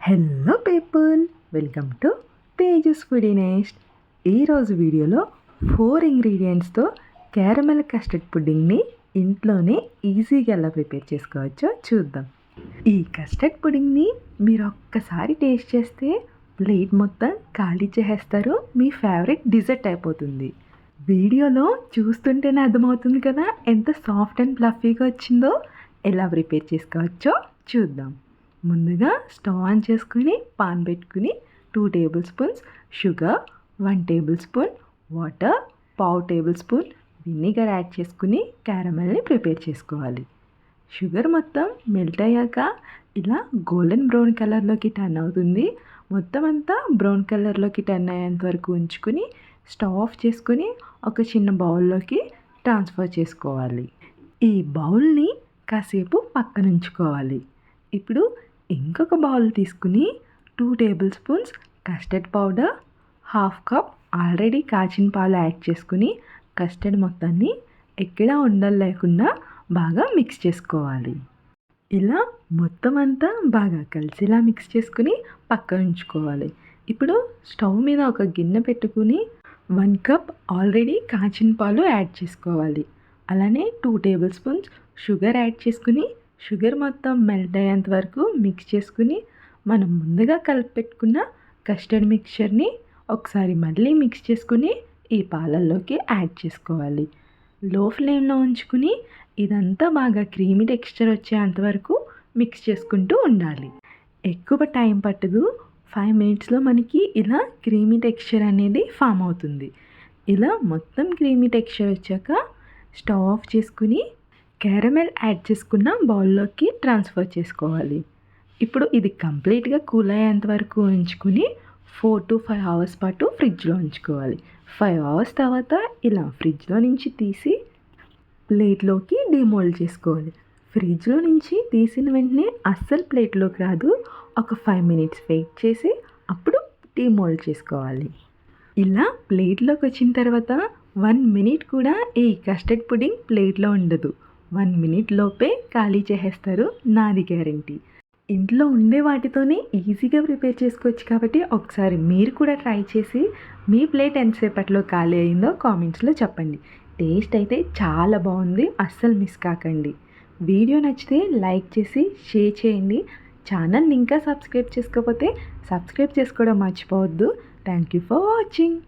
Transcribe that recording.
Hello people, welcome to Tejas foodie nest. ఈరోజు వీడియోలో 4 ఇంగ్రీడియంట్స్తో క్యారమెల్ కస్టర్డ్ పుడ్డింగ్ని ఇంట్లోనే ఈజీగా ఎలా ప్రిపేర్ చేసుకోవచ్చో చూద్దాం. ఈ కస్టర్డ్ పుడ్డింగ్ని మీరు ఒక్కసారి టేస్ట్ చేస్తే ప్లేట్ మొత్తం ఖాళీ చేసేస్తారు. మీ ఫేవరెట్ డిజర్ట్ అయిపోతుంది. వీడియోలో చూస్తుంటేనే అర్థమవుతుంది కదా ఎంత సాఫ్ట్ అండ్ ఫ్లఫీగా వచ్చిందో. ఎలా ప్రిపేర్ చేసుకోవచ్చో చూద్దాం. ముందుగా స్టవ్ ఆన్ చేసుకుని పాన్ పెట్టుకుని 2 table spoons sugar, 1 table spoon water, 1/2 table spoon vinegar add చేసుకుని క్యారమెల్ని ప్రిపేర్ చేసుకోవాలి. షుగర్ మొత్తం మెల్ట్ అయ్యాక ఇలా గోల్డెన్ బ్రౌన్ కలర్లోకి టర్న్ అవుతుంది. మొత్తం అంతా బ్రౌన్ కలర్లోకి టర్న్ అయ్యేంత వరకు ఉంచుకుని స్టవ్ ఆఫ్ చేసుకుని ఒక చిన్న బౌల్లోకి ట్రాన్స్ఫర్ చేసుకోవాలి. ఈ బౌల్ని కాసేపు పక్కన ఉంచుకోవాలి. ఇప్పుడు ఇంకొక బౌల్ తీసుకుని 2 table spoons custard powder, 1/2 cup already కాచిన పాలు యాడ్ చేసుకుని కస్టర్డ్ మొత్తాన్ని ఎక్కడా ఉండలు లేకుండా బాగా మిక్స్ చేసుకోవాలి. ఇలా మొత్తం అంతా బాగా కలిసిలా మిక్స్ చేసుకుని పక్కన ఉంచుకోవాలి. ఇప్పుడు స్టవ్ మీద ఒక గిన్నె పెట్టుకుని 1 కప్ ఆల్రెడీ కాచిన పాలు యాడ్ చేసుకోవాలి. అలానే 2 టేబుల్ స్పూన్స్ షుగర్ యాడ్ చేసుకుని షుగర్ మొత్తం మెల్ట్ అయ్యేంత వరకు మిక్స్ చేసుకుని మనం ముందుగా కలిపి పెట్టుకున్న కస్టర్డ్ మిక్చర్ని ఒకసారి మళ్ళీ మిక్స్ చేసుకుని ఈ పాలల్లోకి యాడ్ చేసుకోవాలి. లో ఫ్లేమ్లో ఉంచుకుని ఇదంతా బాగా క్రీమీ టెక్స్చర్ వచ్చేంత వరకు మిక్స్ చేసుకుంటూ ఉండాలి. ఎక్కువ టైం పట్టదు. 5 మినిట్స్లో మనకి ఇలా క్రీమీ టెక్స్చర్ అనేది ఫామ్ అవుతుంది. ఇలా మొత్తం క్రీమీ టెక్స్చర్ వచ్చాక స్టవ్ ఆఫ్ చేసుకుని క్యారమెల్ యాడ్ చేసుకున్న బౌల్లోకి ట్రాన్స్ఫర్ చేసుకోవాలి. ఇప్పుడు ఇది కంప్లీట్గా కూల్ అయ్యేంత వరకు ఉంచుకుని 4 to 5 అవర్స్ పాటు ఫ్రిడ్జ్లో ఉంచుకోవాలి. 5 అవర్స్ తర్వాత ఇలా ఫ్రిడ్జ్లో నుంచి తీసి ప్లేట్లోకి డిమోల్డ్ చేసుకోవాలి. ఫ్రిడ్జ్లో నుంచి తీసిన వెంటనే అస్సలు ప్లేట్లోకి రాదు. ఒక 5 మినిట్స్ వెయిట్ చేసి అప్పుడు డిమోల్డ్ చేసుకోవాలి. ఇలా ప్లేట్లోకి వచ్చిన తర్వాత 1 మినిట్ కూడా ఈ కస్టర్డ్ పుడ్డింగ్ ప్లేట్లో ఉండదు. 1 మినిట్ లోపే ఖాళీ చేసేస్తారు, నాది గ్యారంటీ. ఇంట్లో ఉండే వాటితోనే ఈజీగా ప్రిపేర్ చేసుకోవచ్చు కాబట్టి ఒకసారి మీరు కూడా ట్రై చేసి మీ ప్లేట్ ఎంతసేపట్లో ఖాళీ అయిందో కామెంట్స్లో చెప్పండి. టేస్ట్ అయితే చాలా బాగుంది, అస్సలు మిస్ కాకండి. వీడియో నచ్చితే లైక్ చేసి షేర్ చేయండి. ఛానల్ని ఇంకా సబ్స్క్రైబ్ చేసుకోకపోతే సబ్స్క్రైబ్ చేసుకోవడం మర్చిపోవద్దు. Thank you for watching.